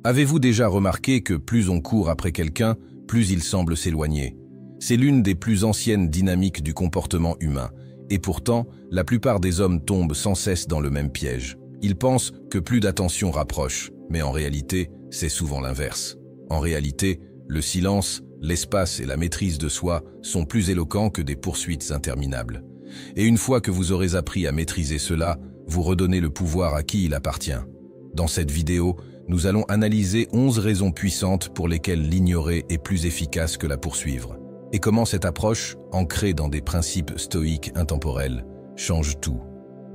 Avez-vous déjà remarqué que plus on court après quelqu'un, plus il semble s'éloigner? C'est l'une des plus anciennes dynamiques du comportement humain. Et pourtant, la plupart des hommes tombent sans cesse dans le même piège. Ils pensent que plus d'attention rapproche, mais en réalité, c'est souvent l'inverse. En réalité, le silence, l'espace et la maîtrise de soi sont plus éloquents que des poursuites interminables. Et une fois que vous aurez appris à maîtriser cela, vous redonnez le pouvoir à qui il appartient. Dans cette vidéo, nous allons analyser 11 raisons puissantes pour lesquelles l'ignorer est plus efficace que la poursuivre. Et comment cette approche, ancrée dans des principes stoïques intemporels, change tout.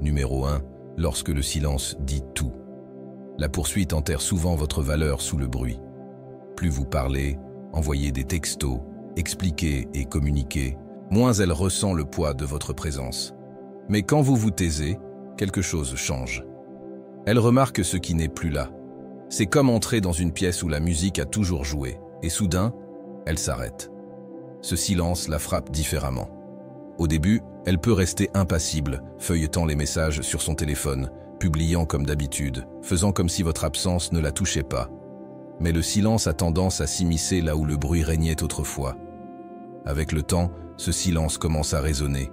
Numéro 1. Lorsque le silence dit tout. La poursuite enterre souvent votre valeur sous le bruit. Plus vous parlez, envoyez des textos, expliquez et communiquez, moins elle ressent le poids de votre présence. Mais quand vous vous taisez, quelque chose change. Elle remarque ce qui n'est plus là. C'est comme entrer dans une pièce où la musique a toujours joué, et soudain, elle s'arrête. Ce silence la frappe différemment. Au début, elle peut rester impassible, feuilletant les messages sur son téléphone, publiant comme d'habitude, faisant comme si votre absence ne la touchait pas. Mais le silence a tendance à s'immiscer là où le bruit régnait autrefois. Avec le temps, ce silence commence à résonner.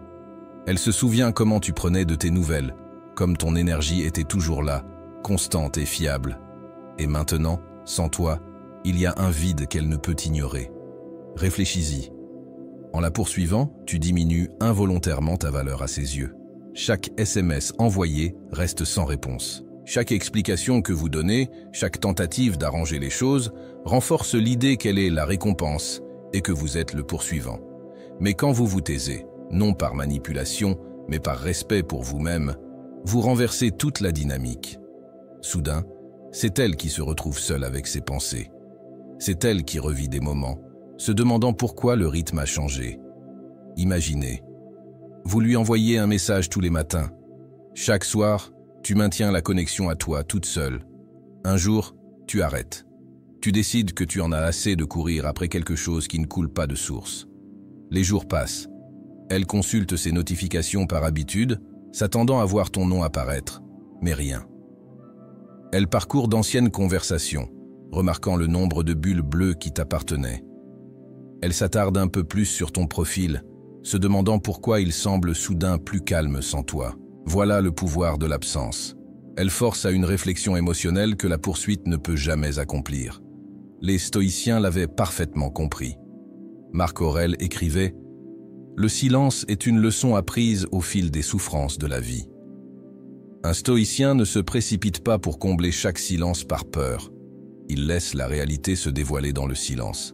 Elle se souvient comment tu prenais de tes nouvelles, comme ton énergie était toujours là, constante et fiable. Et maintenant, sans toi, il y a un vide qu'elle ne peut ignorer. Réfléchis-y. En la poursuivant, tu diminues involontairement ta valeur à ses yeux. Chaque SMS envoyé reste sans réponse. Chaque explication que vous donnez, chaque tentative d'arranger les choses, renforce l'idée qu'elle est la récompense et que vous êtes le poursuivant. Mais quand vous vous taisez, non par manipulation, mais par respect pour vous-même, vous renversez toute la dynamique. Soudain, c'est elle qui se retrouve seule avec ses pensées. C'est elle qui revit des moments, se demandant pourquoi le rythme a changé. Imaginez. Vous lui envoyez un message tous les matins. Chaque soir, tu maintiens la connexion à toi toute seule. Un jour, tu arrêtes. Tu décides que tu en as assez de courir après quelque chose qui ne coule pas de source. Les jours passent. Elle consulte ses notifications par habitude, s'attendant à voir ton nom apparaître, mais rien. Elle parcourt d'anciennes conversations, remarquant le nombre de bulles bleues qui t'appartenaient. Elle s'attarde un peu plus sur ton profil, se demandant pourquoi il semble soudain plus calme sans toi. Voilà le pouvoir de l'absence. Elle force à une réflexion émotionnelle que la poursuite ne peut jamais accomplir. Les stoïciens l'avaient parfaitement compris. Marc Aurèle écrivait « Le silence est une leçon apprise au fil des souffrances de la vie ». Un stoïcien ne se précipite pas pour combler chaque silence par peur. Il laisse la réalité se dévoiler dans le silence.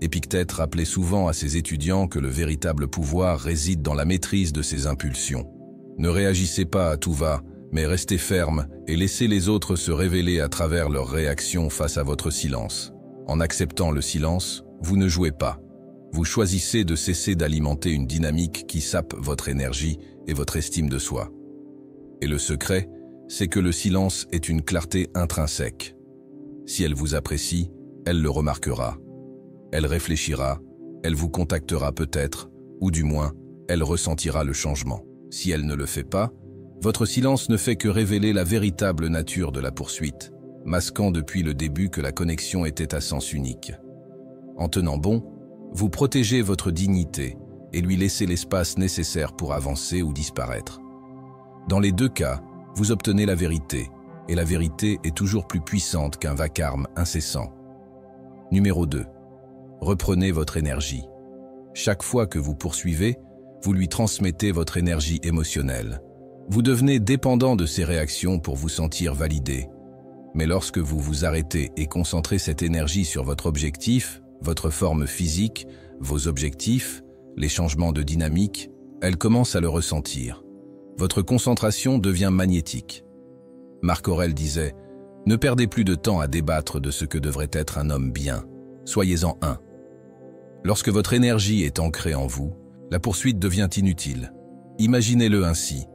Épictète rappelait souvent à ses étudiants que le véritable pouvoir réside dans la maîtrise de ses impulsions. Ne réagissez pas à tout va, mais restez ferme et laissez les autres se révéler à travers leurs réactions face à votre silence. En acceptant le silence, vous ne jouez pas. Vous choisissez de cesser d'alimenter une dynamique qui sape votre énergie et votre estime de soi. Et le secret, c'est que le silence est une clarté intrinsèque. Si elle vous apprécie, elle le remarquera. Elle réfléchira, elle vous contactera peut-être, ou du moins, elle ressentira le changement. Si elle ne le fait pas, votre silence ne fait que révéler la véritable nature de la poursuite, masquant depuis le début que la connexion était à sens unique. En tenant bon, vous protégez votre dignité et lui laissez l'espace nécessaire pour avancer ou disparaître. Dans les deux cas, vous obtenez la vérité, et la vérité est toujours plus puissante qu'un vacarme incessant. Numéro 2. Reprenez votre énergie. Chaque fois que vous poursuivez, vous lui transmettez votre énergie émotionnelle. Vous devenez dépendant de ses réactions pour vous sentir validé. Mais lorsque vous vous arrêtez et concentrez cette énergie sur votre objectif, votre forme physique, vos objectifs, les changements de dynamique, elle commence à le ressentir. Votre concentration devient magnétique. Marc Aurèle disait « Ne perdez plus de temps à débattre de ce que devrait être un homme bien. Soyez-en un. » Lorsque votre énergie est ancrée en vous, la poursuite devient inutile. Imaginez-le ainsi.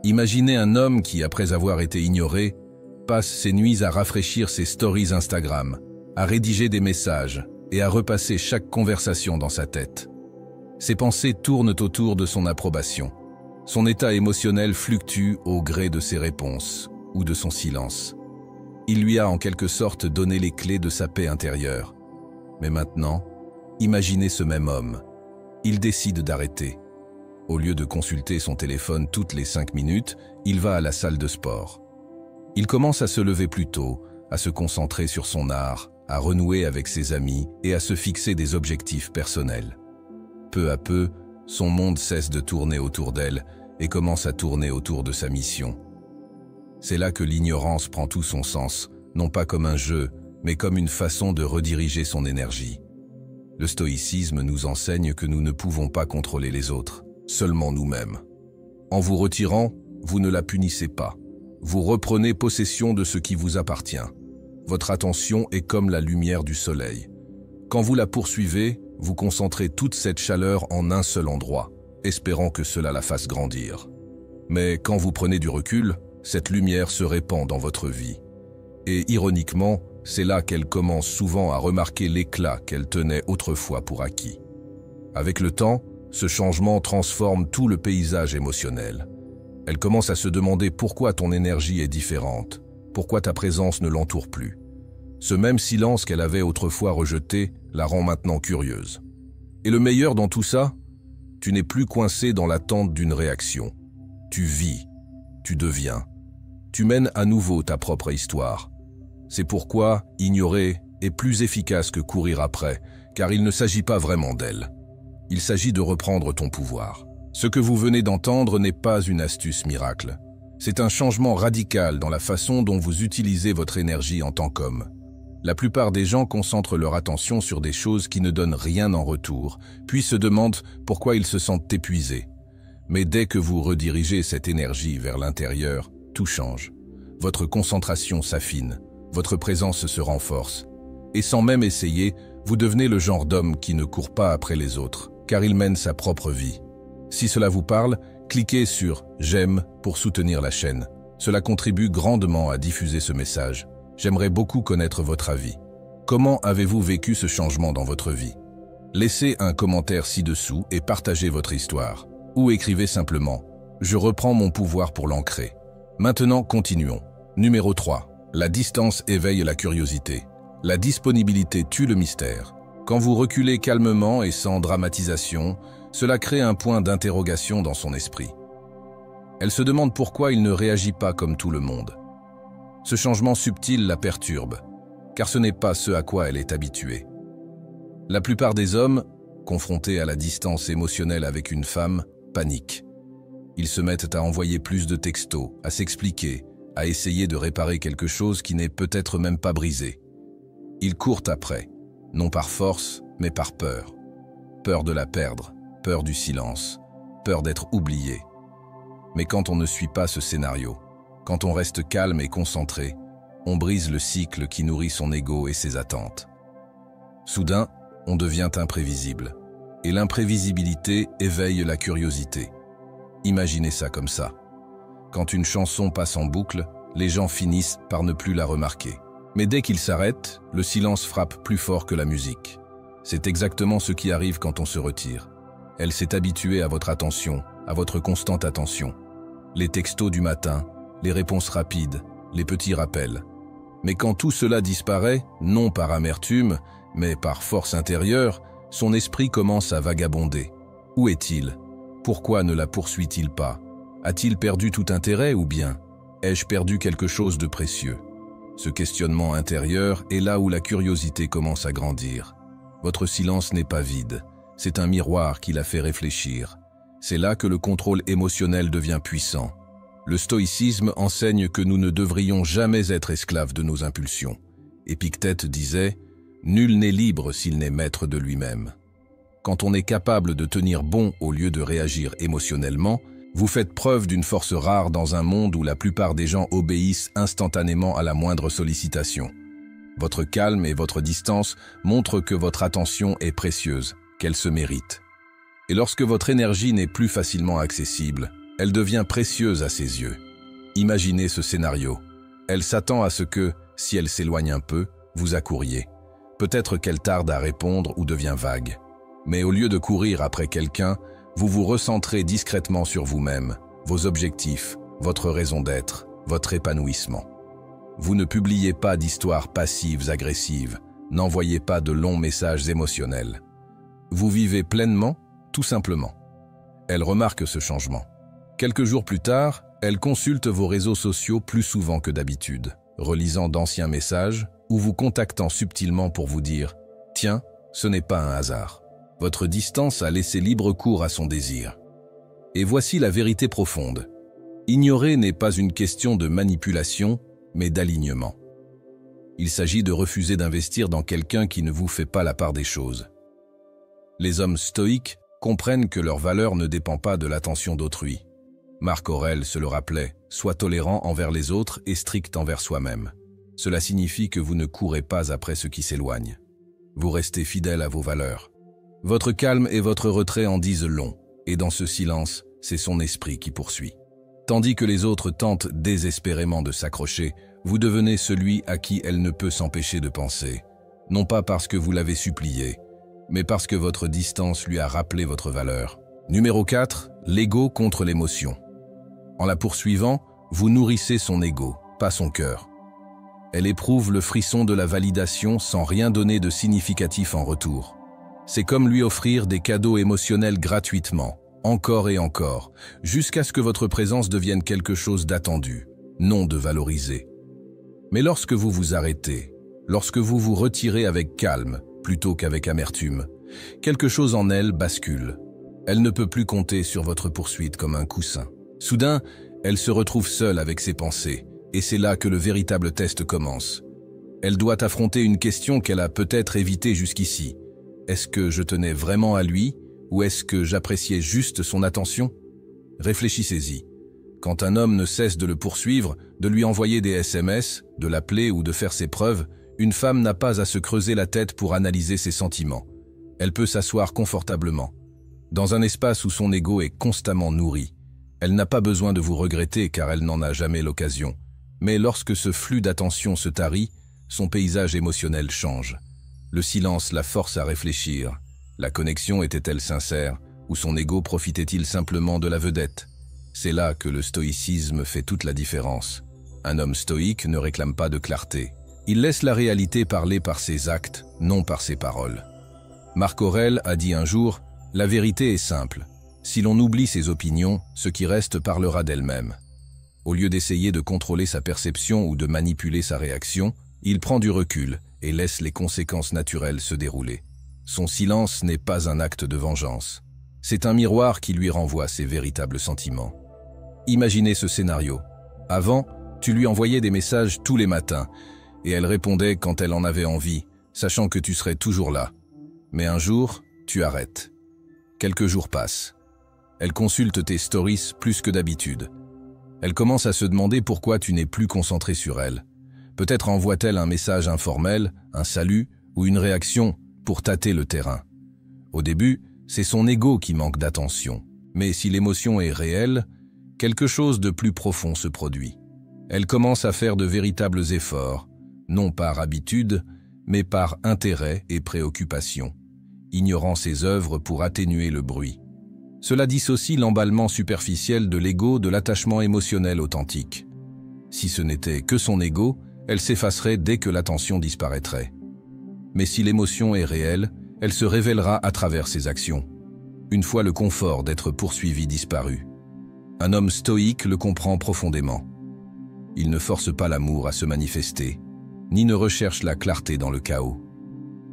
Imaginez un homme qui, après avoir été ignoré, passe ses nuits à rafraîchir ses stories Instagram, à rédiger des messages et à repasser chaque conversation dans sa tête. Ses pensées tournent autour de son approbation. Son état émotionnel fluctue au gré de ses réponses ou de son silence. Il lui a en quelque sorte donné les clés de sa paix intérieure. Mais maintenant, imaginez ce même homme. Il décide d'arrêter. Au lieu de consulter son téléphone toutes les 5 minutes, il va à la salle de sport. Il commence à se lever plus tôt, à se concentrer sur son art, à renouer avec ses amis et à se fixer des objectifs personnels. Peu à peu, son monde cesse de tourner autour d'elle et commence à tourner autour de sa mission. C'est là que l'ignorance prend tout son sens, non pas comme un jeu, mais comme une façon de rediriger son énergie. Le stoïcisme nous enseigne que nous ne pouvons pas contrôler les autres, seulement nous-mêmes. En vous retirant, vous ne la punissez pas. Vous reprenez possession de ce qui vous appartient. Votre attention est comme la lumière du soleil. Quand vous la poursuivez, vous concentrez toute cette chaleur en un seul endroit, espérant que cela la fasse grandir. Mais quand vous prenez du recul, cette lumière se répand dans votre vie. Et ironiquement, c'est là qu'elle commence souvent à remarquer l'éclat qu'elle tenait autrefois pour acquis. Avec le temps, ce changement transforme tout le paysage émotionnel. Elle commence à se demander pourquoi ton énergie est différente, pourquoi ta présence ne l'entoure plus. Ce même silence qu'elle avait autrefois rejeté la rend maintenant curieuse. Et le meilleur dans tout ça, tu n'es plus coincé dans l'attente d'une réaction. Tu vis, tu deviens. Tu mènes à nouveau ta propre histoire. C'est pourquoi ignorer est plus efficace que courir après, car il ne s'agit pas vraiment d'elle. Il s'agit de reprendre ton pouvoir. Ce que vous venez d'entendre n'est pas une astuce miracle. C'est un changement radical dans la façon dont vous utilisez votre énergie en tant qu'homme. La plupart des gens concentrent leur attention sur des choses qui ne donnent rien en retour, puis se demandent pourquoi ils se sentent épuisés. Mais dès que vous redirigez cette énergie vers l'intérieur, tout change. Votre concentration s'affine, votre présence se renforce. Et sans même essayer, vous devenez le genre d'homme qui ne court pas après les autres, car il mène sa propre vie. Si cela vous parle, cliquez sur « J'aime » pour soutenir la chaîne. Cela contribue grandement à diffuser ce message. J'aimerais beaucoup connaître votre avis. Comment avez-vous vécu ce changement dans votre vie? Laissez un commentaire ci-dessous et partagez votre histoire. Ou écrivez simplement « Je reprends mon pouvoir pour l'ancrer ». Maintenant, continuons. Numéro 3. La distance éveille la curiosité. La disponibilité tue le mystère. Quand vous reculez calmement et sans dramatisation, cela crée un point d'interrogation dans son esprit. Elle se demande pourquoi il ne réagit pas comme tout le monde. Ce changement subtil la perturbe, car ce n'est pas ce à quoi elle est habituée. La plupart des hommes, confrontés à la distance émotionnelle avec une femme, paniquent. Ils se mettent à envoyer plus de textos, à s'expliquer, à essayer de réparer quelque chose qui n'est peut-être même pas brisé. Ils courent après, non par force, mais par peur. Peur de la perdre, peur du silence, peur d'être oublié. Mais quand on ne suit pas ce scénario, quand on reste calme et concentré, on brise le cycle qui nourrit son ego et ses attentes. Soudain, on devient imprévisible. Et l'imprévisibilité éveille la curiosité. Imaginez ça comme ça. Quand une chanson passe en boucle, les gens finissent par ne plus la remarquer. Mais dès qu'il s'arrête, le silence frappe plus fort que la musique. C'est exactement ce qui arrive quand on se retire. Elle s'est habituée à votre attention, à votre constante attention. Les textos du matin, les réponses rapides, les petits rappels. Mais quand tout cela disparaît, non par amertume, mais par force intérieure, son esprit commence à vagabonder. Où est-il? Pourquoi ne la poursuit-il pas? A-t-il perdu tout intérêt ou bien ai-je perdu quelque chose de précieux? Ce questionnement intérieur est là où la curiosité commence à grandir. Votre silence n'est pas vide, c'est un miroir qui la fait réfléchir. C'est là que le contrôle émotionnel devient puissant. Le stoïcisme enseigne que nous ne devrions jamais être esclaves de nos impulsions. Épictète disait « Nul n'est libre s'il n'est maître de lui-même ». Quand on est capable de tenir bon au lieu de réagir émotionnellement, vous faites preuve d'une force rare dans un monde où la plupart des gens obéissent instantanément à la moindre sollicitation. Votre calme et votre distance montrent que votre attention est précieuse, qu'elle se mérite. Et lorsque votre énergie n'est plus facilement accessible, elle devient précieuse à ses yeux. Imaginez ce scénario. Elle s'attend à ce que, si elle s'éloigne un peu, vous accouriez. Peut-être qu'elle tarde à répondre ou devient vague. Mais au lieu de courir après quelqu'un, vous vous recentrez discrètement sur vous-même, vos objectifs, votre raison d'être, votre épanouissement. Vous ne publiez pas d'histoires passives agressives, n'envoyez pas de longs messages émotionnels. Vous vivez pleinement, tout simplement. Elle remarque ce changement. Quelques jours plus tard, elle consulte vos réseaux sociaux plus souvent que d'habitude, relisant d'anciens messages ou vous contactant subtilement pour vous dire « Tiens, ce n'est pas un hasard ». Votre distance a laissé libre cours à son désir. Et voici la vérité profonde. Ignorer n'est pas une question de manipulation, mais d'alignement. Il s'agit de refuser d'investir dans quelqu'un qui ne vous fait pas la part des choses. Les hommes stoïques comprennent que leur valeur ne dépend pas de l'attention d'autrui. Marc Aurèle se le rappelait, sois tolérant envers les autres et strict envers soi-même. Cela signifie que vous ne courez pas après ce qui s'éloigne. Vous restez fidèle à vos valeurs. Votre calme et votre retrait en disent long, et dans ce silence, c'est son esprit qui poursuit. Tandis que les autres tentent désespérément de s'accrocher, vous devenez celui à qui elle ne peut s'empêcher de penser. Non pas parce que vous l'avez supplié, mais parce que votre distance lui a rappelé votre valeur. Numéro 4, l'ego contre l'émotion. En la poursuivant, vous nourrissez son ego, pas son cœur. Elle éprouve le frisson de la validation sans rien donner de significatif en retour. C'est comme lui offrir des cadeaux émotionnels gratuitement, encore et encore, jusqu'à ce que votre présence devienne quelque chose d'attendu, non de valorisé. Mais lorsque vous vous arrêtez, lorsque vous vous retirez avec calme, plutôt qu'avec amertume, quelque chose en elle bascule. Elle ne peut plus compter sur votre poursuite comme un coussin. Soudain, elle se retrouve seule avec ses pensées, et c'est là que le véritable test commence. Elle doit affronter une question qu'elle a peut-être évitée jusqu'ici. Est-ce que je tenais vraiment à lui, ou est-ce que j'appréciais juste son attention? Réfléchissez-y. Quand un homme ne cesse de le poursuivre, de lui envoyer des SMS, de l'appeler ou de faire ses preuves, une femme n'a pas à se creuser la tête pour analyser ses sentiments. Elle peut s'asseoir confortablement, dans un espace où son ego est constamment nourri. Elle n'a pas besoin de vous regretter car elle n'en a jamais l'occasion. Mais lorsque ce flux d'attention se tarit, son paysage émotionnel change. Le silence la force à réfléchir. La connexion était-elle sincère, ou son ego profitait-il simplement de la vedette? C'est là que le stoïcisme fait toute la différence. Un homme stoïque ne réclame pas de clarté. Il laisse la réalité parler par ses actes, non par ses paroles. Marc Aurèle a dit un jour « La vérité est simple. Si l'on oublie ses opinions, ce qui reste parlera d'elle-même. » Au lieu d'essayer de contrôler sa perception ou de manipuler sa réaction, il prend du recul et laisse les conséquences naturelles se dérouler. Son silence n'est pas un acte de vengeance. C'est un miroir qui lui renvoie ses véritables sentiments. Imaginez ce scénario. Avant, tu lui envoyais des messages tous les matins, et elle répondait quand elle en avait envie, sachant que tu serais toujours là. Mais un jour, tu arrêtes. Quelques jours passent. Elle consulte tes stories plus que d'habitude. Elle commence à se demander pourquoi tu n'es plus concentré sur elle. Peut-être envoie-t-elle un message informel, un salut ou une réaction pour tâter le terrain. Au début, c'est son ego qui manque d'attention. Mais si l'émotion est réelle, quelque chose de plus profond se produit. Elle commence à faire de véritables efforts, non par habitude, mais par intérêt et préoccupation, ignorant ses œuvres pour atténuer le bruit. Cela dissocie l'emballement superficiel de l'ego de l'attachement émotionnel authentique. Si ce n'était que son ego, elle s'effacerait dès que l'attention disparaîtrait. Mais si l'émotion est réelle, elle se révélera à travers ses actions, une fois le confort d'être poursuivi disparu. Un homme stoïque le comprend profondément. Il ne force pas l'amour à se manifester, ni ne recherche la clarté dans le chaos.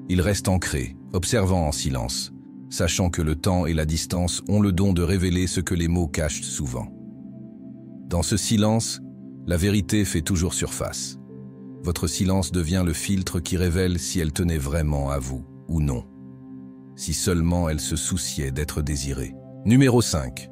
Il reste ancré, observant en silence, sachant que le temps et la distance ont le don de révéler ce que les mots cachent souvent. Dans ce silence, la vérité fait toujours surface. Votre silence devient le filtre qui révèle si elle tenait vraiment à vous ou non. Si seulement elle se souciait d'être désirée. Numéro 5.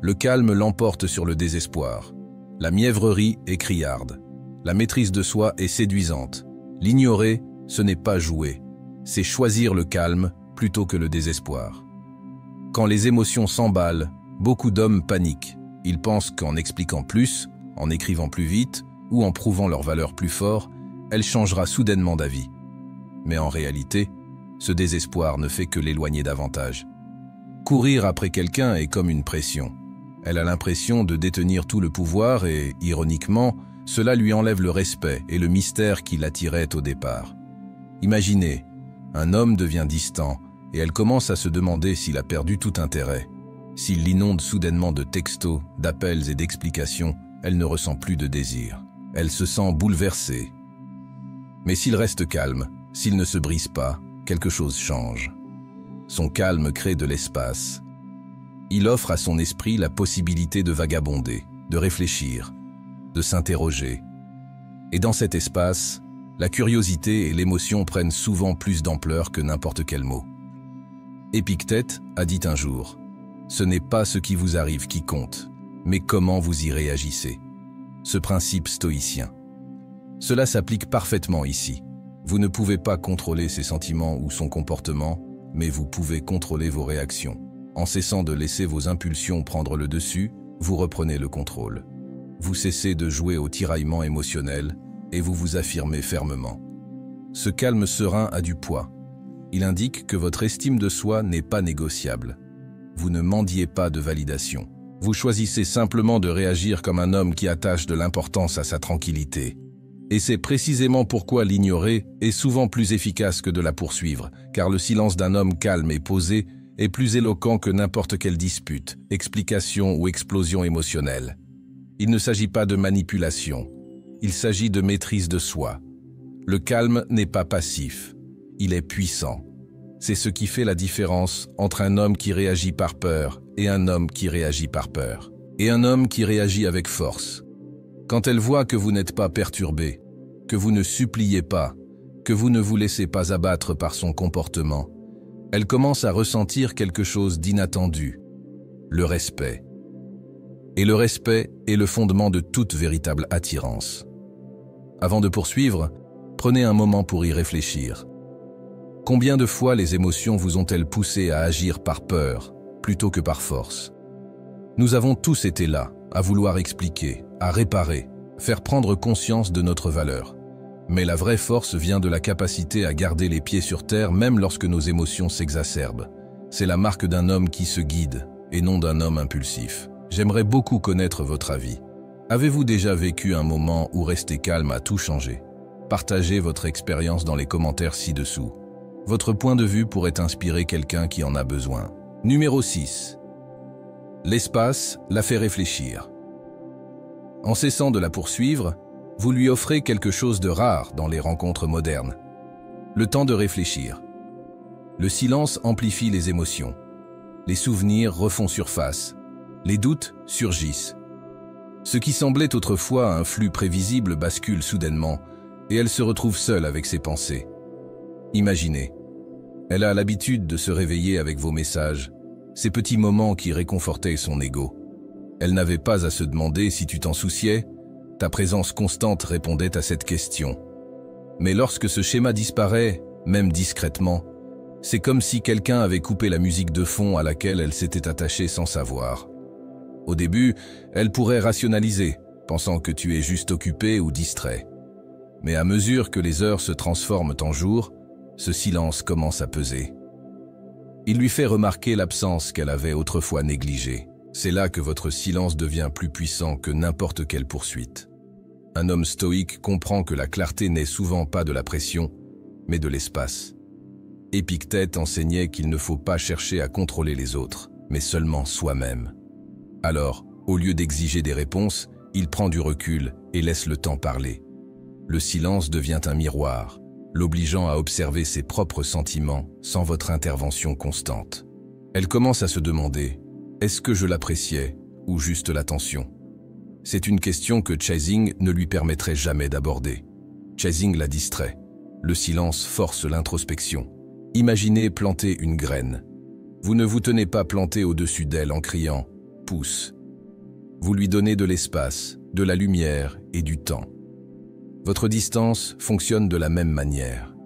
Le calme l'emporte sur le désespoir. La mièvrerie est criarde. La maîtrise de soi est séduisante. L'ignorer, ce n'est pas jouer. C'est choisir le calme plutôt que le désespoir. Quand les émotions s'emballent, beaucoup d'hommes paniquent. Ils pensent qu'en expliquant plus, en écrivant plus vite ou en prouvant leur valeur plus fort, elle changera soudainement d'avis. Mais en réalité, ce désespoir ne fait que l'éloigner davantage. Courir après quelqu'un est comme une pression. Elle a l'impression de détenir tout le pouvoir et, ironiquement, cela lui enlève le respect et le mystère qui l'attirait au départ. Imaginez, un homme devient distant et elle commence à se demander s'il a perdu tout intérêt. S'il l'inonde soudainement de textos, d'appels et d'explications, elle ne ressent plus de désir. Elle se sent bouleversée. Mais s'il reste calme, s'il ne se brise pas, quelque chose change. Son calme crée de l'espace. Il offre à son esprit la possibilité de vagabonder, de réfléchir, de s'interroger. Et dans cet espace, la curiosité et l'émotion prennent souvent plus d'ampleur que n'importe quel mot. Épictète a dit un jour, « Ce n'est pas ce qui vous arrive qui compte, mais comment vous y réagissez. » Ce principe stoïcien. Cela s'applique parfaitement ici. Vous ne pouvez pas contrôler ses sentiments ou son comportement, mais vous pouvez contrôler vos réactions. En cessant de laisser vos impulsions prendre le dessus, vous reprenez le contrôle. Vous cessez de jouer au tiraillement émotionnel et vous vous affirmez fermement. Ce calme serein a du poids. Il indique que votre estime de soi n'est pas négociable. Vous ne mendiez pas de validation. Vous choisissez simplement de réagir comme un homme qui attache de l'importance à sa tranquillité. Et c'est précisément pourquoi l'ignorer est souvent plus efficace que de la poursuivre, car le silence d'un homme calme et posé est plus éloquent que n'importe quelle dispute, explication ou explosion émotionnelle. Il ne s'agit pas de manipulation, il s'agit de maîtrise de soi. Le calme n'est pas passif, il est puissant. C'est ce qui fait la différence entre un homme qui réagit par peur et un homme qui réagit par peur. Et un homme qui réagit avec force. Quand elle voit que vous n'êtes pas perturbé, que vous ne suppliez pas, que vous ne vous laissez pas abattre par son comportement, elle commence à ressentir quelque chose d'inattendu, le respect. Et le respect est le fondement de toute véritable attirance. Avant de poursuivre, prenez un moment pour y réfléchir. Combien de fois les émotions vous ont-elles poussé à agir par peur, plutôt que par force? Nous avons tous été là, à vouloir expliquer, à réparer, faire prendre conscience de notre valeur. Mais la vraie force vient de la capacité à garder les pieds sur terre même lorsque nos émotions s'exacerbent. C'est la marque d'un homme qui se guide, et non d'un homme impulsif. J'aimerais beaucoup connaître votre avis. Avez-vous déjà vécu un moment où rester calme a tout changé? Partagez votre expérience dans les commentaires ci-dessous. Votre point de vue pourrait inspirer quelqu'un qui en a besoin. Numéro 6. L'espace la fait réfléchir. En cessant de la poursuivre, vous lui offrez quelque chose de rare dans les rencontres modernes. Le temps de réfléchir. Le silence amplifie les émotions. Les souvenirs refont surface. Les doutes surgissent. Ce qui semblait autrefois un flux prévisible bascule soudainement et elle se retrouve seule avec ses pensées. Imaginez. Elle a l'habitude de se réveiller avec vos messages, ces petits moments qui réconfortaient son ego. Elle n'avait pas à se demander si tu t'en souciais, ta présence constante répondait à cette question. Mais lorsque ce schéma disparaît, même discrètement, c'est comme si quelqu'un avait coupé la musique de fond à laquelle elle s'était attachée sans savoir. Au début, elle pourrait rationaliser, pensant que tu es juste occupé ou distrait. Mais à mesure que les heures se transforment en jours, ce silence commence à peser. Il lui fait remarquer l'absence qu'elle avait autrefois négligée. C'est là que votre silence devient plus puissant que n'importe quelle poursuite. Un homme stoïque comprend que la clarté n'est souvent pas de la pression, mais de l'espace. Épictète enseignait qu'il ne faut pas chercher à contrôler les autres, mais seulement soi-même. Alors, au lieu d'exiger des réponses, il prend du recul et laisse le temps parler. Le silence devient un miroir, l'obligeant à observer ses propres sentiments sans votre intervention constante. Elle commence à se demander « Est-ce que je l'appréciais ou juste l'attention ?» C'est une question que Chasing ne lui permettrait jamais d'aborder. Chasing la distrait. Le silence force l'introspection. Imaginez planter une graine. Vous ne vous tenez pas planté au-dessus d'elle en criant « pousse ». Vous lui donnez de l'espace, de la lumière et du temps. Votre distance fonctionne de la même manière.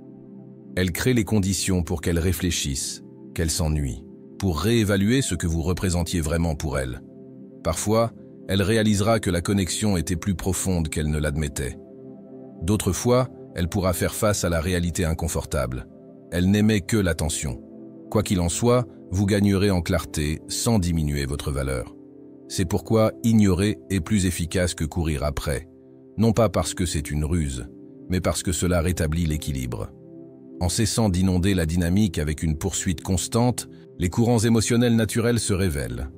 Elle crée les conditions pour qu'elle réfléchisse, qu'elle s'ennuie, pour réévaluer ce que vous représentiez vraiment pour elle. Parfois, elle réalisera que la connexion était plus profonde qu'elle ne l'admettait. D'autres fois, elle pourra faire face à la réalité inconfortable. Elle n'aimait que l'attention. Quoi qu'il en soit, vous gagnerez en clarté sans diminuer votre valeur. C'est pourquoi ignorer est plus efficace que courir après. non pas parce que c'est une ruse, mais parce que cela rétablit l'équilibre. En cessant d'inonder la dynamique avec une poursuite constante, les courants émotionnels naturels se révèlent.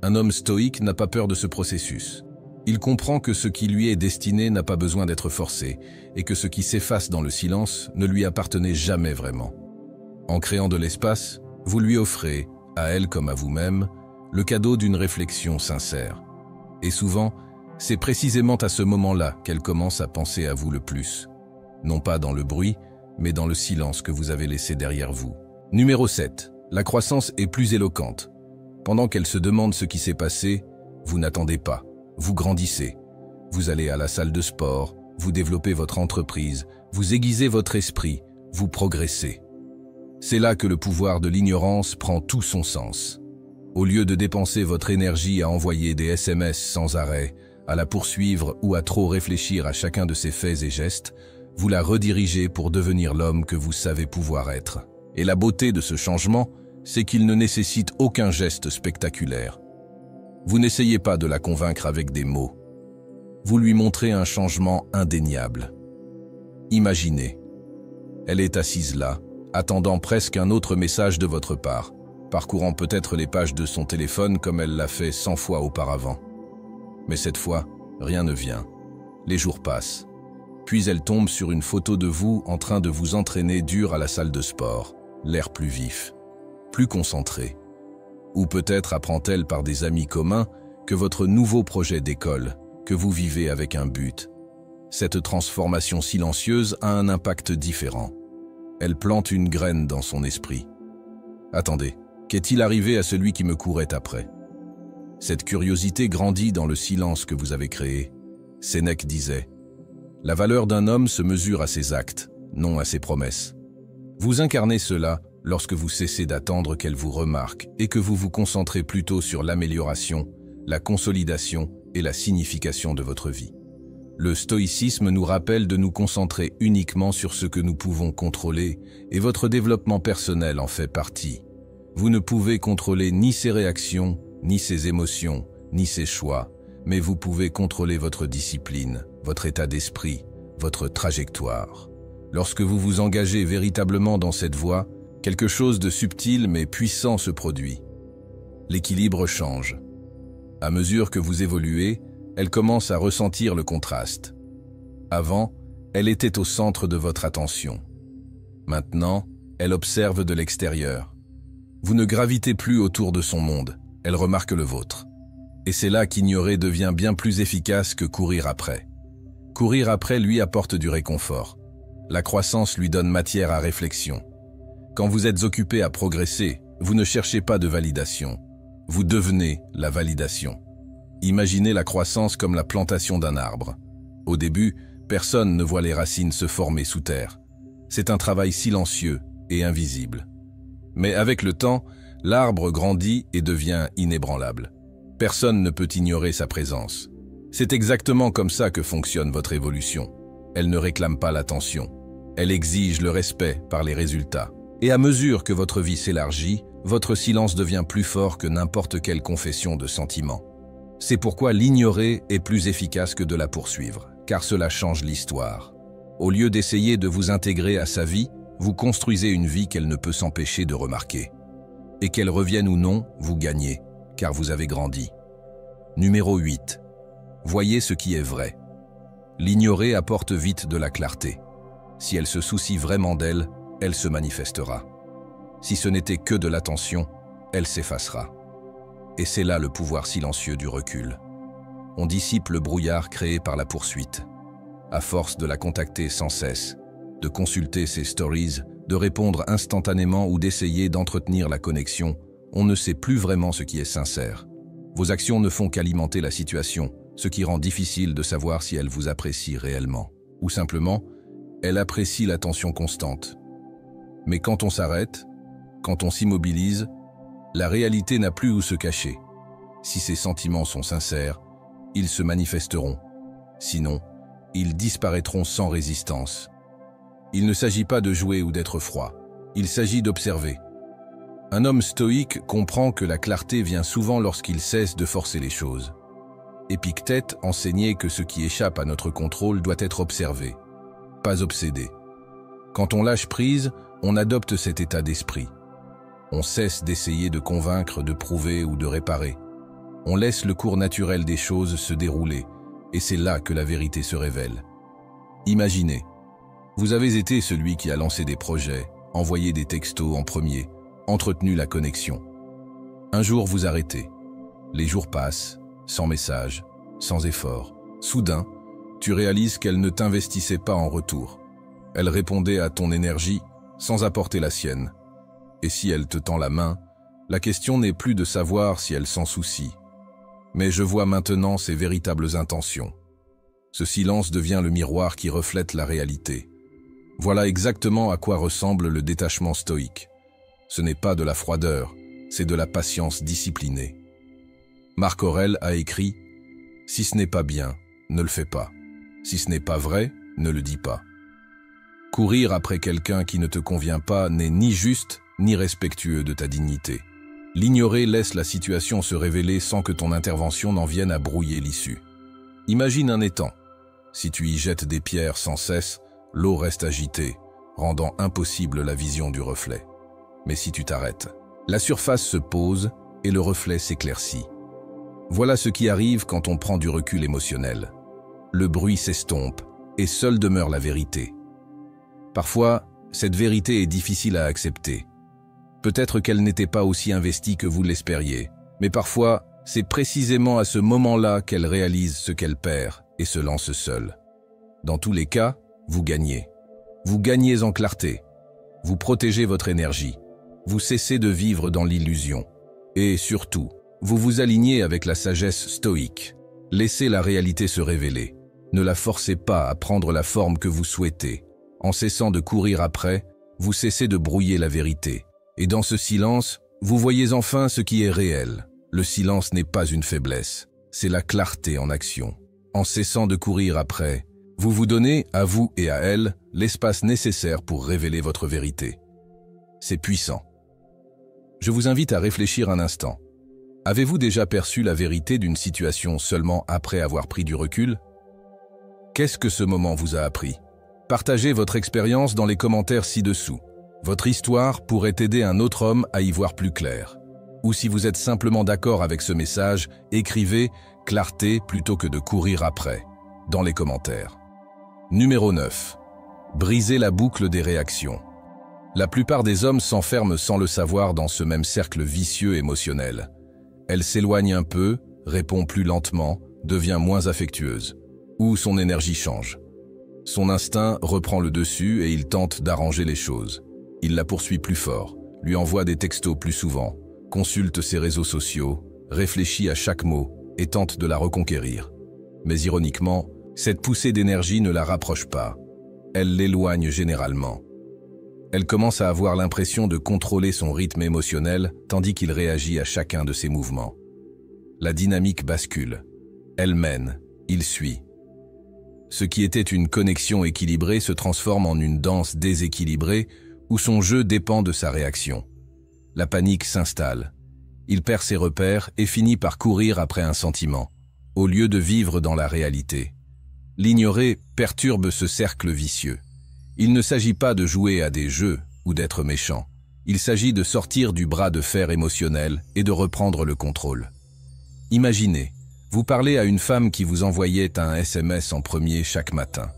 Un homme stoïque n'a pas peur de ce processus. Il comprend que ce qui lui est destiné n'a pas besoin d'être forcé, et que ce qui s'efface dans le silence ne lui appartenait jamais vraiment. En créant de l'espace, vous lui offrez, à elle comme à vous-même, le cadeau d'une réflexion sincère. Et souvent, c'est précisément à ce moment-là qu'elle commence à penser à vous le plus. Non pas dans le bruit, mais dans le silence que vous avez laissé derrière vous. Numéro 7. La croissance est plus éloquente. Pendant qu'elle se demande ce qui s'est passé, vous n'attendez pas. Vous grandissez. Vous allez à la salle de sport, vous développez votre entreprise, vous aiguisez votre esprit, vous progressez. C'est là que le pouvoir de l'ignorance prend tout son sens. Au lieu de dépenser votre énergie à envoyer des SMS sans arrêt, à la poursuivre ou à trop réfléchir à chacun de ses faits et gestes, vous la redirigez pour devenir l'homme que vous savez pouvoir être. Et la beauté de ce changement, c'est qu'il ne nécessite aucun geste spectaculaire. Vous n'essayez pas de la convaincre avec des mots. Vous lui montrez un changement indéniable. Imaginez. Elle est assise là, attendant presque un autre message de votre part, parcourant peut-être les pages de son téléphone comme elle l'a fait 100 fois auparavant. Mais cette fois, rien ne vient. Les jours passent. Puis elle tombe sur une photo de vous en train de vous entraîner dur à la salle de sport, l'air plus vif, plus concentré. Ou peut-être apprend-elle par des amis communs que votre nouveau projet décolle, que vous vivez avec un but. Cette transformation silencieuse a un impact différent. Elle plante une graine dans son esprit. Attendez, qu'est-il arrivé à celui qui me courait après? Cette curiosité grandit dans le silence que vous avez créé. Sénèque disait « La valeur d'un homme se mesure à ses actes, non à ses promesses. » Vous incarnez cela lorsque vous cessez d'attendre qu'elle vous remarque et que vous vous concentrez plutôt sur l'amélioration, la consolidation et la signification de votre vie. Le stoïcisme nous rappelle de nous concentrer uniquement sur ce que nous pouvons contrôler et votre développement personnel en fait partie. Vous ne pouvez contrôler ni ses réactions, ni ses émotions, ni ses choix, mais vous pouvez contrôler votre discipline, votre état d'esprit, votre trajectoire. Lorsque vous vous engagez véritablement dans cette voie, quelque chose de subtil mais puissant se produit. L'équilibre change. À mesure que vous évoluez, elle commence à ressentir le contraste. Avant, elle était au centre de votre attention. Maintenant, elle observe de l'extérieur. Vous ne gravitez plus autour de son monde, elle remarque le vôtre. Et c'est là qu'ignorer devient bien plus efficace que courir après. Courir après lui apporte du réconfort. La croissance lui donne matière à réflexion. Quand vous êtes occupé à progresser, vous ne cherchez pas de validation. Vous devenez la validation. Imaginez la croissance comme la plantation d'un arbre. Au début, personne ne voit les racines se former sous terre. C'est un travail silencieux et invisible. Mais avec le temps, l'arbre grandit et devient inébranlable. Personne ne peut ignorer sa présence. C'est exactement comme ça que fonctionne votre évolution. Elle ne réclame pas l'attention. Elle exige le respect par les résultats. Et à mesure que votre vie s'élargit, votre silence devient plus fort que n'importe quelle confession de sentiments. C'est pourquoi l'ignorer est plus efficace que de la poursuivre, car cela change l'histoire. Au lieu d'essayer de vous intégrer à sa vie, vous construisez une vie qu'elle ne peut s'empêcher de remarquer. Et qu'elle revienne ou non, vous gagnez, car vous avez grandi. Numéro 8. Voyez ce qui est vrai. L'ignorer apporte vite de la clarté. Si elle se soucie vraiment d'elle, elle se manifestera. Si ce n'était que de l'attention, elle s'effacera. Et c'est là le pouvoir silencieux du recul. On dissipe le brouillard créé par la poursuite. À force de la contacter sans cesse, de consulter ses stories, de répondre instantanément ou d'essayer d'entretenir la connexion, on ne sait plus vraiment ce qui est sincère. Vos actions ne font qu'alimenter la situation, ce qui rend difficile de savoir si elle vous apprécie réellement. Ou simplement, elle apprécie l'attention constante. Mais quand on s'arrête, quand on s'immobilise, la réalité n'a plus où se cacher. Si ses sentiments sont sincères, ils se manifesteront. Sinon, ils disparaîtront sans résistance. Il ne s'agit pas de jouer ou d'être froid. Il s'agit d'observer. Un homme stoïque comprend que la clarté vient souvent lorsqu'il cesse de forcer les choses. Épictète enseignait que ce qui échappe à notre contrôle doit être observé, pas obsédé. Quand on lâche prise, on adopte cet état d'esprit. On cesse d'essayer de convaincre, de prouver ou de réparer. On laisse le cours naturel des choses se dérouler, et c'est là que la vérité se révèle. Imaginez, vous avez été celui qui a lancé des projets, envoyé des textos en premier, entretenu la connexion. Un jour vous arrêtez. Les jours passent, sans message, sans effort. Soudain, tu réalises qu'elle ne t'investissait pas en retour. Elle répondait à ton énergie sans apporter la sienne. Et si elle te tend la main, la question n'est plus de savoir si elle s'en soucie. Mais je vois maintenant ses véritables intentions. Ce silence devient le miroir qui reflète la réalité. Voilà exactement à quoi ressemble le détachement stoïque. Ce n'est pas de la froideur, c'est de la patience disciplinée. Marc Aurèle a écrit « Si ce n'est pas bien, ne le fais pas. Si ce n'est pas vrai, ne le dis pas. » Courir après quelqu'un qui ne te convient pas n'est ni juste ni respectueux de ta dignité. L'ignorer laisse la situation se révéler sans que ton intervention n'en vienne à brouiller l'issue. Imagine un étang. Si tu y jettes des pierres sans cesse, l'eau reste agitée, rendant impossible la vision du reflet. Mais si tu t'arrêtes, la surface se pose et le reflet s'éclaircit. Voilà ce qui arrive quand on prend du recul émotionnel. Le bruit s'estompe et seule demeure la vérité. Parfois, cette vérité est difficile à accepter. Peut-être qu'elle n'était pas aussi investie que vous l'espériez, mais parfois, c'est précisément à ce moment-là qu'elle réalise ce qu'elle perd et se lance seule. Dans tous les cas, vous gagnez. Vous gagnez en clarté. Vous protégez votre énergie. Vous cessez de vivre dans l'illusion. Et surtout, vous vous alignez avec la sagesse stoïque. Laissez la réalité se révéler. Ne la forcez pas à prendre la forme que vous souhaitez. En cessant de courir après, vous cessez de brouiller la vérité. Et dans ce silence, vous voyez enfin ce qui est réel. Le silence n'est pas une faiblesse, c'est la clarté en action. En cessant de courir après, vous vous donnez, à vous et à elle, l'espace nécessaire pour révéler votre vérité. C'est puissant. Je vous invite à réfléchir un instant. Avez-vous déjà perçu la vérité d'une situation seulement après avoir pris du recul? Qu'est-ce que ce moment vous a appris? Partagez votre expérience dans les commentaires ci-dessous. Votre histoire pourrait aider un autre homme à y voir plus clair. Ou si vous êtes simplement d'accord avec ce message, écrivez « clarté » plutôt que de courir après, dans les commentaires. Numéro 9. Briser la boucle des réactions. La plupart des hommes s'enferment sans le savoir dans ce même cercle vicieux émotionnel. Elle s'éloigne un peu, répond plus lentement, devient moins affectueuse. Ou son énergie change. Son instinct reprend le dessus et il tente d'arranger les choses. Il la poursuit plus fort, lui envoie des textos plus souvent, consulte ses réseaux sociaux, réfléchit à chaque mot et tente de la reconquérir. Mais ironiquement, cette poussée d'énergie ne la rapproche pas. Elle l'éloigne généralement. Elle commence à avoir l'impression de contrôler son rythme émotionnel tandis qu'il réagit à chacun de ses mouvements. La dynamique bascule. Elle mène, il suit. Ce qui était une connexion équilibrée se transforme en une danse déséquilibrée où son jeu dépend de sa réaction. La panique s'installe. Il perd ses repères et finit par courir après un sentiment, au lieu de vivre dans la réalité. L'ignorer perturbe ce cercle vicieux. Il ne s'agit pas de jouer à des jeux ou d'être méchant. Il s'agit de sortir du bras de fer émotionnel et de reprendre le contrôle. Imaginez, vous parlez à une femme qui vous envoyait un SMS en premier chaque matin.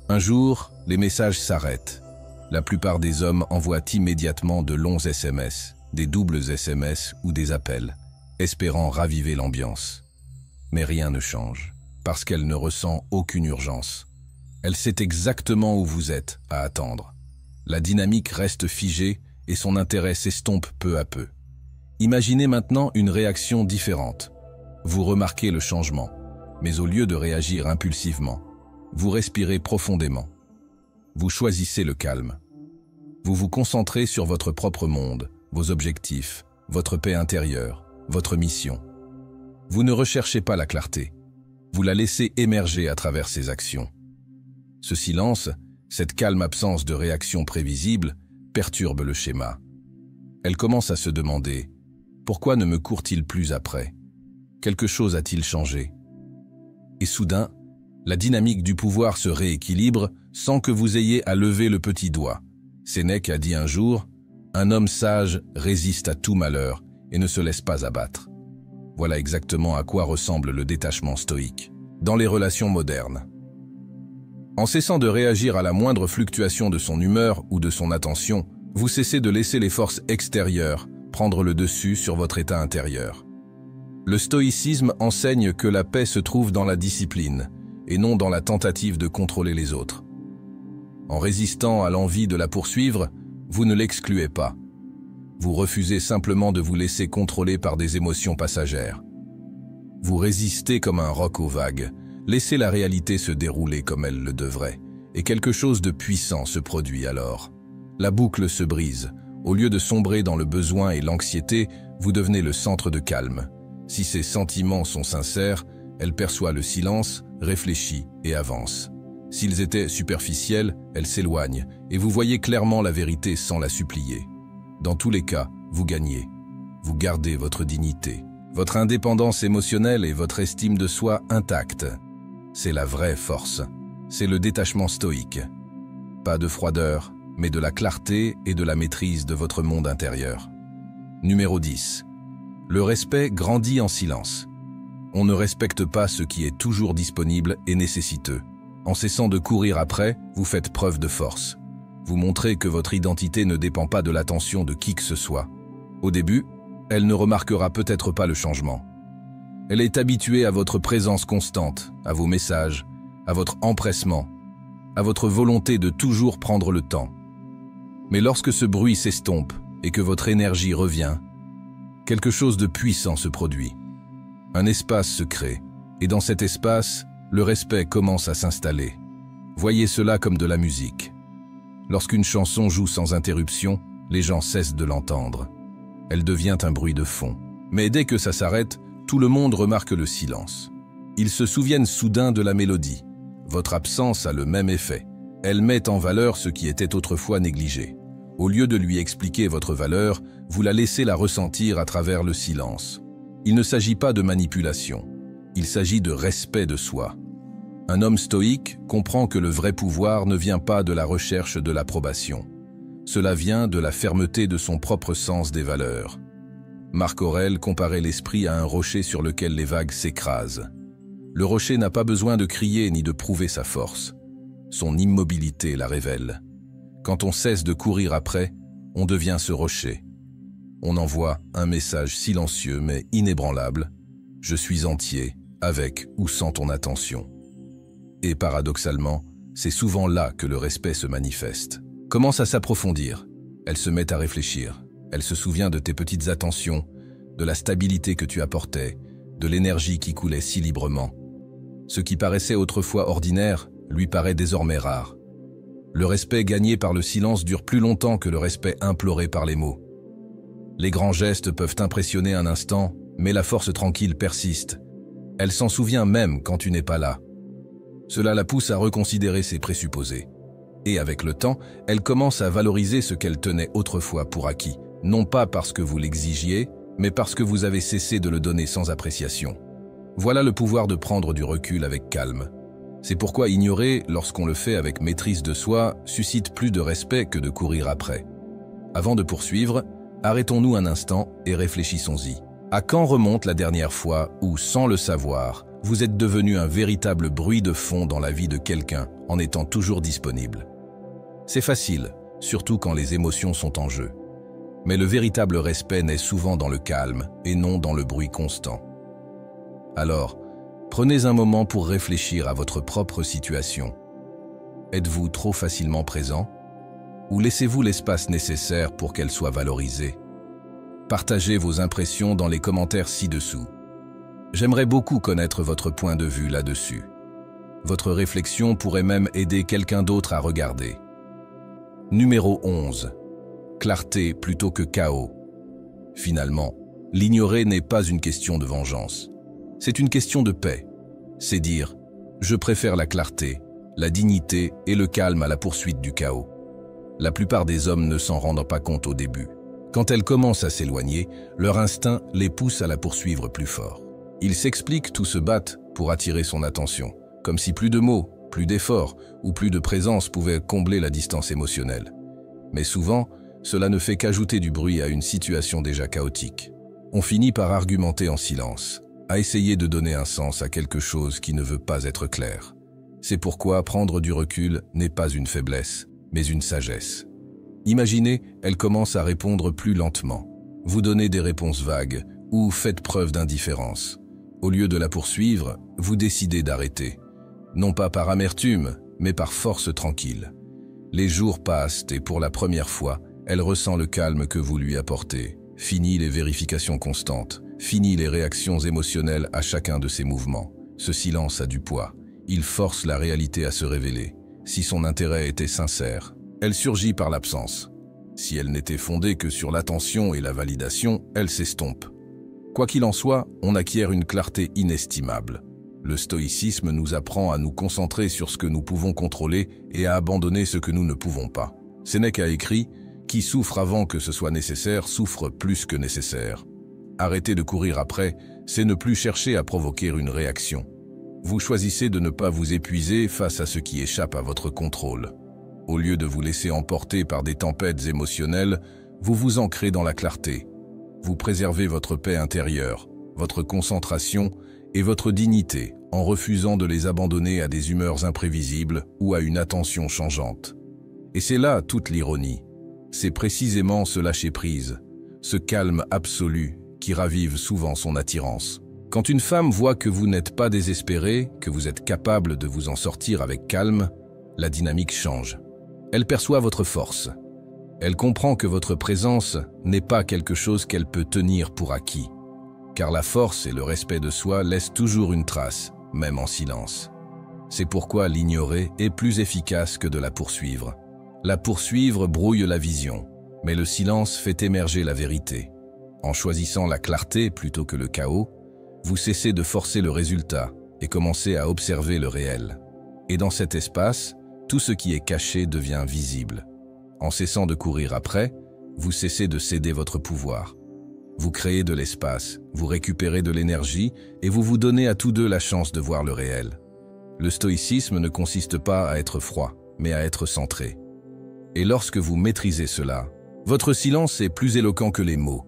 Un jour, les messages s'arrêtent. La plupart des hommes envoient immédiatement de longs SMS, des doubles SMS ou des appels, espérant raviver l'ambiance. Mais rien ne change, parce qu'elle ne ressent aucune urgence. Elle sait exactement où vous êtes, à attendre. La dynamique reste figée et son intérêt s'estompe peu à peu. Imaginez maintenant une réaction différente. Vous remarquez le changement, mais au lieu de réagir impulsivement, vous respirez profondément. Vous choisissez le calme. Vous vous concentrez sur votre propre monde, vos objectifs, votre paix intérieure, votre mission. Vous ne recherchez pas la clarté. Vous la laissez émerger à travers ses actions. Ce silence, cette calme absence de réaction prévisible, perturbe le schéma. Elle commence à se demander « Pourquoi ne me court-il plus après ? Quelque chose a-t-il changé ? Et soudain, la dynamique du pouvoir se rééquilibre sans que vous ayez à lever le petit doigt. Sénèque a dit un jour, « Un homme sage résiste à tout malheur et ne se laisse pas abattre. » Voilà exactement à quoi ressemble le détachement stoïque dans les relations modernes. En cessant de réagir à la moindre fluctuation de son humeur ou de son attention, vous cessez de laisser les forces extérieures prendre le dessus sur votre état intérieur. Le stoïcisme enseigne que la paix se trouve dans la discipline et non dans la tentative de contrôler les autres. En résistant à l'envie de la poursuivre, vous ne l'excluez pas. Vous refusez simplement de vous laisser contrôler par des émotions passagères. Vous résistez comme un roc aux vagues, laissez la réalité se dérouler comme elle le devrait, et quelque chose de puissant se produit alors. La boucle se brise. Au lieu de sombrer dans le besoin et l'anxiété, vous devenez le centre de calme. Si ses sentiments sont sincères, elle perçoit le silence, réfléchit et avance. S'ils étaient superficiels, elle s'éloigne, et vous voyez clairement la vérité sans la supplier. Dans tous les cas, vous gagnez. Vous gardez votre dignité, votre indépendance émotionnelle et votre estime de soi intacte. C'est la vraie force. C'est le détachement stoïque. Pas de froideur, mais de la clarté et de la maîtrise de votre monde intérieur. Numéro 10. Le respect grandit en silence. On ne respecte pas ce qui est toujours disponible et nécessiteux. En cessant de courir après, vous faites preuve de force. Vous montrez que votre identité ne dépend pas de l'attention de qui que ce soit. Au début, elle ne remarquera peut-être pas le changement. Elle est habituée à votre présence constante, à vos messages, à votre empressement, à votre volonté de toujours prendre le temps. Mais lorsque ce bruit s'estompe et que votre énergie revient, quelque chose de puissant se produit. Un espace se crée, et dans cet espace, le respect commence à s'installer. Voyez cela comme de la musique. Lorsqu'une chanson joue sans interruption, les gens cessent de l'entendre. Elle devient un bruit de fond. Mais dès que ça s'arrête, tout le monde remarque le silence. Ils se souviennent soudain de la mélodie. Votre absence a le même effet. Elle met en valeur ce qui était autrefois négligé. Au lieu de lui expliquer votre valeur, vous la laissez la ressentir à travers le silence. Il ne s'agit pas de manipulation. Il s'agit de respect de soi. Un homme stoïque comprend que le vrai pouvoir ne vient pas de la recherche de l'approbation. Cela vient de la fermeté de son propre sens des valeurs. Marc Aurèle comparait l'esprit à un rocher sur lequel les vagues s'écrasent. Le rocher n'a pas besoin de crier ni de prouver sa force. Son immobilité la révèle. Quand on cesse de courir après, on devient ce rocher. On envoie un message silencieux mais inébranlable. Je suis entier, avec ou sans ton attention. Et paradoxalement, c'est souvent là que le respect se manifeste. Commence à s'approfondir. Elle se met à réfléchir. Elle se souvient de tes petites attentions, de la stabilité que tu apportais, de l'énergie qui coulait si librement. Ce qui paraissait autrefois ordinaire lui paraît désormais rare. Le respect gagné par le silence dure plus longtemps que le respect imploré par les mots. Les grands gestes peuvent impressionner un instant, mais la force tranquille persiste. Elle s'en souvient même quand tu n'es pas là. Cela la pousse à reconsidérer ses présupposés. Et avec le temps, elle commence à valoriser ce qu'elle tenait autrefois pour acquis, non pas parce que vous l'exigiez, mais parce que vous avez cessé de le donner sans appréciation. Voilà le pouvoir de prendre du recul avec calme. C'est pourquoi ignorer, lorsqu'on le fait avec maîtrise de soi, suscite plus de respect que de courir après. Avant de poursuivre, arrêtons-nous un instant et réfléchissons-y. À quand remonte la dernière fois où, sans le savoir, vous êtes devenu un véritable bruit de fond dans la vie de quelqu'un en étant toujours disponible? C'est facile, surtout quand les émotions sont en jeu. Mais le véritable respect naît souvent dans le calme et non dans le bruit constant. Alors, prenez un moment pour réfléchir à votre propre situation. Êtes-vous trop facilement présent? Ou laissez-vous l'espace nécessaire pour qu'elle soit valorisée? Partagez vos impressions dans les commentaires ci-dessous. J'aimerais beaucoup connaître votre point de vue là-dessus. Votre réflexion pourrait même aider quelqu'un d'autre à regarder. Numéro 11. Clarté plutôt que chaos. Finalement, l'ignorer n'est pas une question de vengeance. C'est une question de paix. C'est dire « Je préfère la clarté, la dignité et le calme à la poursuite du chaos ». La plupart des hommes ne s'en rendent pas compte au début. Quand elles commencent à s'éloigner, leur instinct les pousse à la poursuivre plus fort. Ils s'expliquent ou se battent pour attirer son attention, comme si plus de mots, plus d'efforts ou plus de présence pouvaient combler la distance émotionnelle. Mais souvent, cela ne fait qu'ajouter du bruit à une situation déjà chaotique. On finit par argumenter en silence, à essayer de donner un sens à quelque chose qui ne veut pas être clair. C'est pourquoi prendre du recul n'est pas une faiblesse, mais une sagesse. Imaginez, elle commence à répondre plus lentement. Vous donnez des réponses vagues ou faites preuve d'indifférence. Au lieu de la poursuivre, vous décidez d'arrêter. Non pas par amertume, mais par force tranquille. Les jours passent et pour la première fois, elle ressent le calme que vous lui apportez. Fini les vérifications constantes, fini les réactions émotionnelles à chacun de ses mouvements. Ce silence a du poids. Il force la réalité à se révéler. Si son intérêt était sincère, elle surgit par l'absence. Si elle n'était fondée que sur l'attention et la validation, elle s'estompe. Quoi qu'il en soit, on acquiert une clarté inestimable. Le stoïcisme nous apprend à nous concentrer sur ce que nous pouvons contrôler et à abandonner ce que nous ne pouvons pas. Sénèque a écrit « Qui souffre avant que ce soit nécessaire souffre plus que nécessaire ». Arrêter de courir après, c'est ne plus chercher à provoquer une réaction. Vous choisissez de ne pas vous épuiser face à ce qui échappe à votre contrôle. Au lieu de vous laisser emporter par des tempêtes émotionnelles, vous vous ancrez dans la clarté. Vous préservez votre paix intérieure, votre concentration et votre dignité en refusant de les abandonner à des humeurs imprévisibles ou à une attention changeante. Et c'est là toute l'ironie. C'est précisément ce lâcher-prise, ce calme absolu qui ravive souvent son attirance. Quand une femme voit que vous n'êtes pas désespéré, que vous êtes capable de vous en sortir avec calme, la dynamique change. Elle perçoit votre force. Elle comprend que votre présence n'est pas quelque chose qu'elle peut tenir pour acquis. Car la force et le respect de soi laissent toujours une trace, même en silence. C'est pourquoi l'ignorer est plus efficace que de la poursuivre. La poursuivre brouille la vision, mais le silence fait émerger la vérité. En choisissant la clarté plutôt que le chaos, vous cessez de forcer le résultat et commencez à observer le réel. Et dans cet espace, tout ce qui est caché devient visible. En cessant de courir après, vous cessez de céder votre pouvoir. Vous créez de l'espace, vous récupérez de l'énergie et vous vous donnez à tous deux la chance de voir le réel. Le stoïcisme ne consiste pas à être froid, mais à être centré. Et lorsque vous maîtrisez cela, votre silence est plus éloquent que les mots.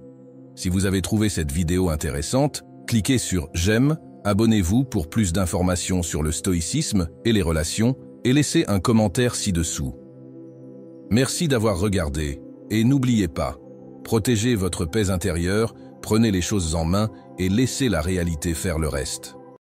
Si vous avez trouvé cette vidéo intéressante, cliquez sur « J'aime », abonnez-vous pour plus d'informations sur le stoïcisme et les relations et laissez un commentaire ci-dessous. Merci d'avoir regardé et n'oubliez pas, protégez votre paix intérieure, prenez les choses en main et laissez la réalité faire le reste.